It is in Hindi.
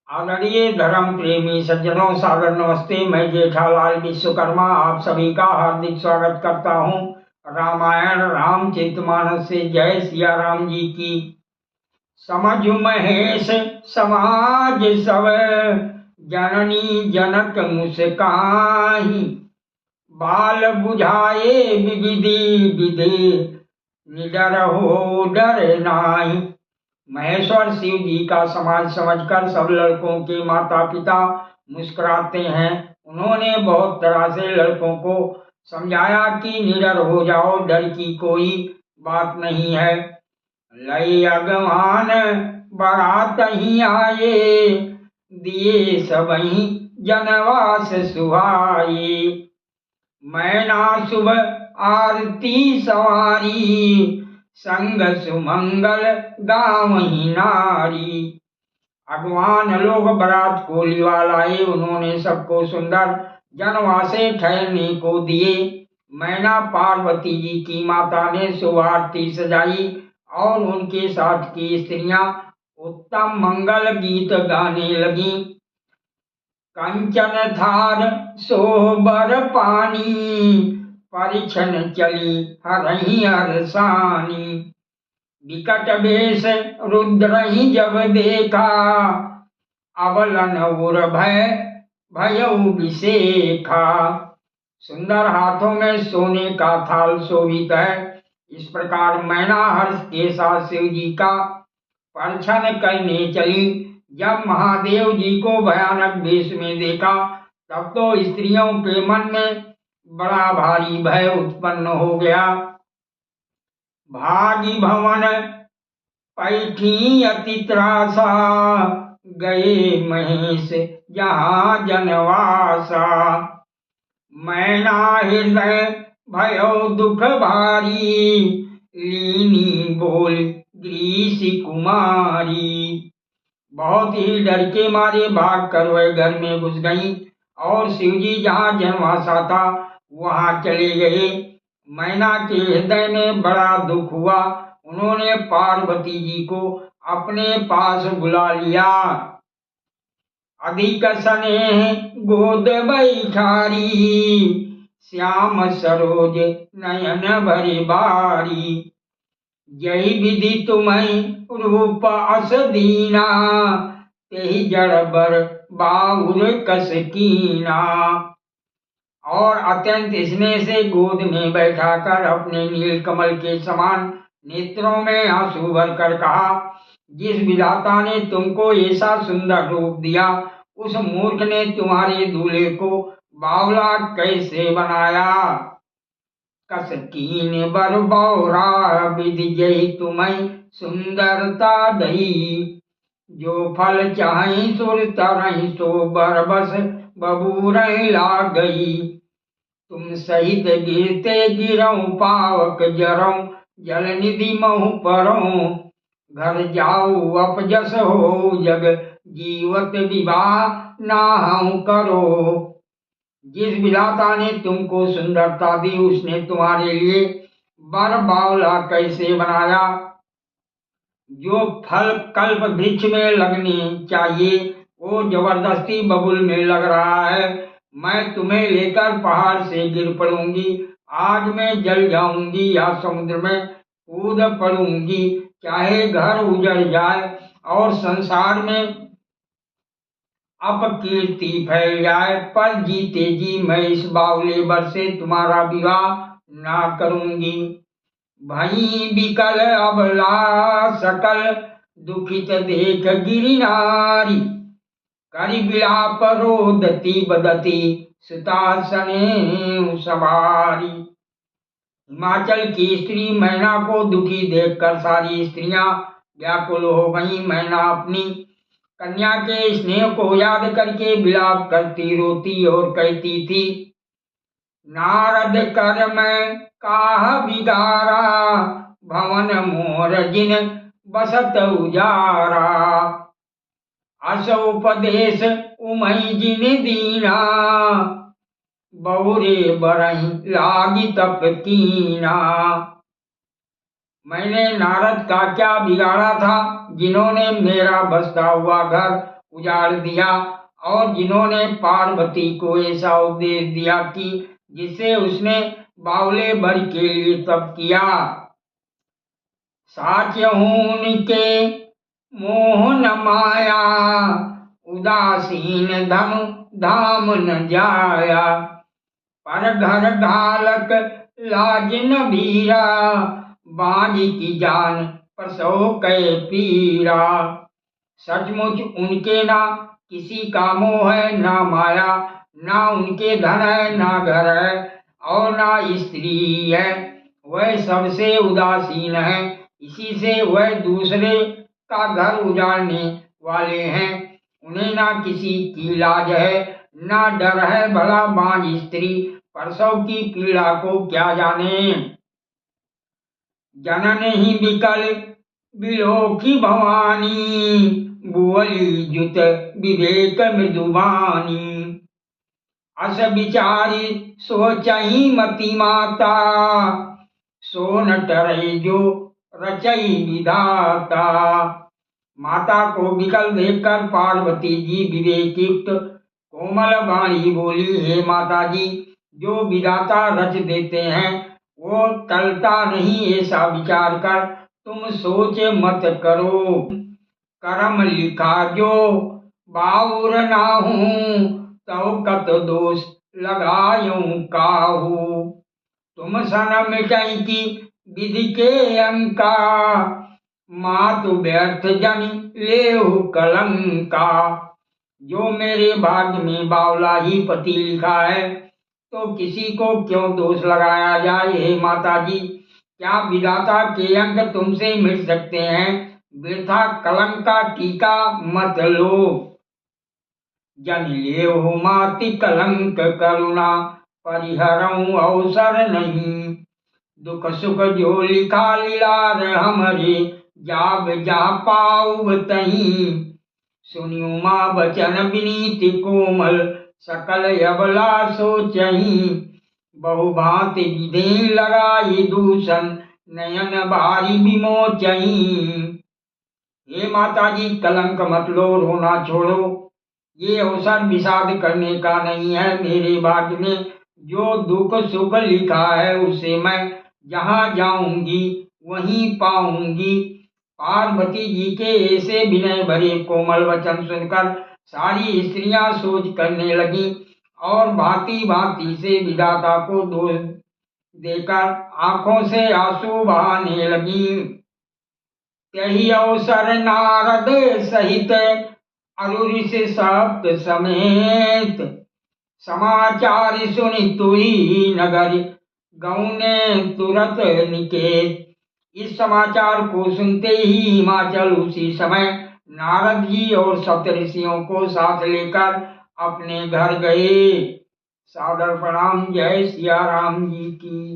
आदरणीय धर्म प्रेमी सज्जनों, सादर नमस्ते। मैं जेठालाल विश्वकर्मा आप सभी का हार्दिक स्वागत करता हूं। रामायण रामचरितमानस से जय सिया राम जी की। समझ महेश समाज सब, जननी जनक मुस्काही। बाल बुझाए विविधि विधि, निडर हो डर नाही। महेश्वर शिव जी का समाज समझकर सब लड़कों के माता पिता मुस्कुराते हैं। उन्होंने बहुत तरह से लड़कों को समझाया कि निडर हो जाओ, डर की कोई बात नहीं है। लय अगवान बारात ही आए, दिए सबही जनवास सुहाए। मैना शुभ आरती सवारी, संग सुमंगल गावही नारी। अगवान लोग बारात को लिवा लाए। उन्होंने सबको सुंदर जनवासे ठहरने को दिए। मैना पार्वती जी की माता ने शुभ आरती सजाई और उनके साथ की स्त्रियां उत्तम मंगल गीत गाने लगी। कंचन थार सोबर पानी, परिछन चली हरही हरसानी। विकट वेश रुद्र ही जब देखा, अवलन उर भय भयउ विशेखा। सुंदर हाथों में सोने का थाल शोभित है। इस प्रकार मैना हर्ष के साथ शिव जी का परिछन करने चली। जब महादेव जी को भयानक वेश में देखा, तब तो स्त्रियों के मन में बड़ा भारी भय उत्पन्न हो गया। भागी भवन पैठी अति त्रासा, गए महेश जहाँ जनवासा। मैना हृदय भयो दुख भारी, लीनी बोल ग्रीसी कुमारी। बहुत ही डर के मारे भाग कर वह घर में घुस गई और शिवजी जहाँ जनवासा था वहां चले गए। मैना के हृदय में बड़ा दुख हुआ। उन्होंने पार्वती जी को अपने पास बुला लिया। अधिक स्नेह गोद बैठारी, श्याम सरोज नयन भरी बारी। यही विधि तुम्हें रूप अस दीना, तेहि जड़ बर बाहुर कस कीना। और अत्यंत स्नेह से गोद में बैठाकर अपने नीलकमल के समान नेत्रों में आंसू भरकर कहा, जिस विधाता ने तुमको ऐसा सुंदर रूप दिया, उस मूर्ख ने तुम्हारे दूल्हे को बावला कैसे बनाया। कस कीन बर बौरा विधि जही तुम्हें सुंदरता दई। जो फल चाहि सुर तरहि सो बर बस बबूर ला गई। तुम सहित गिरते गिरऊं पावक जरऊं, जल निधि महु परऊं। घर जाऊ अपजस हो जग, जीवत विवाह नाहु करो। जिस विधाता ने तुमको सुंदरता दी, उसने तुम्हारे लिए बर बावला कैसे बनाया। जो फल कल्प वृक्ष में लगने चाहिए वो जबरदस्ती बबुल में लग रहा है। मैं तुम्हें लेकर पहाड़ से गिर पड़ूंगी, आग में जल जाऊंगी या समुद्र में कूद पड़ूंगी। चाहे घर उजड़ जाए और संसार में अपकीर्ति फैल जाए, पर जीते जी मैं इस बावले बर से तुम्हारा विवाह ना करूंगी। भई विकल अबला सकल, दुखित देख गिरि नारी। करि विलाप रोदती बदती, सुतासने सवारी। हिमाचल की स्त्री मैना को दुखी देखकर सारी स्त्रियां व्याकुल हो गईं। मैना अपनी कन्या के स्नेह को याद करके विलाप करती रोती और कहती थी, नारद कर मैं काह बिगारा, भवन मोर जिन बसत उजारा। अस उपदेश उमई जिन दीना, बहुरे बरही लागी तप कीना। मैंने नारद का क्या बिगाड़ा था, जिन्होंने मेरा बसता हुआ घर उजाड़ दिया, और जिन्होंने पार्वती को ऐसा उपदेश दिया कि जिससे उसने बावले भर के लिए तप किया। साच्यहून के मोह न माया, उदासीन धनु धाम न जाया। पर घर घालक लाज न भीरा, बांझ की जान प्रसव कै पीरा। सचमुच उनके ना किसी का मोह है, ना माया, ना उनके धन है, ना घर है, और ना स्त्री है। वह सबसे उदासीन है, इसी से वह दूसरे का घर उजाड़ने वाले हैं। उन्हें ना किसी की लाज है, ना डर है। भला बांझ स्त्री प्रसव की पीड़ा को क्या जाने। जनन ही विकल बिलोकी भवानी, बुअली जुत विवेक मृदुबानी। अस विचारी सोचही मति माता, सो न टरई जो रचई विधाता। माता को विकल देखकर पार्वती जी विवेकयुक्त कोमल वाणी बोली, हे माता जी, जो विधाता रच देते हैं वो टलता नहीं, ऐसा विचार कर तुम सोच मत करो। करम लिखा जो बाउर नाहू, तव कत दोष लगायूं काहू। तुम सन मिटई की विधि के अंका, मातु व्यर्थ जन लेहु कलंका। जो मेरे भाग्य में बावला ही पति लिखा है, तो किसी को क्यों दोष लगाया जाए। हे माता जी, क्या विधाता के अंक तुमसे मिट सकते हैं। वृथा कलंक का टीका मत लो। जन लेहु माति कलंक करुणा, परिहरऊं अवसर नहीं। दुख सुख जो लिखा लीलार हमरे, जाब जा पाऊ तहीं। सुनियो माँ बचन विनीति कोमल, सकल अबला सोचही। बहुभांति विधि लगाई दूषण, नयन भारी विमोचही। हे माता जी, कलंक मत लो, रोना छोड़ो। ये अवसर विषाद करने का नहीं है। मेरे भाग्य में जो दुख सुख लिखा है उसे मैं जहाँ जाऊंगी वहीं पाऊंगी। पार्वती जी के ऐसे विनय भरे कोमल वचन सुनकर सारी स्त्रियां सोच करने लगी और भांति भांति से विधाता को दोष देकर आंखों से आंसू बहाने लगी। यही अवसर नारद सहित अरुरि से सप्त समेत, समाचार सुनि तुई नगर, गौने तुरत निकेत। इस समाचार को सुनते ही हिमाचल उसी समय नारद जी और सप्तऋषियों को साथ लेकर अपने घर गए। सादर प्रणाम। जय सिया राम जी की।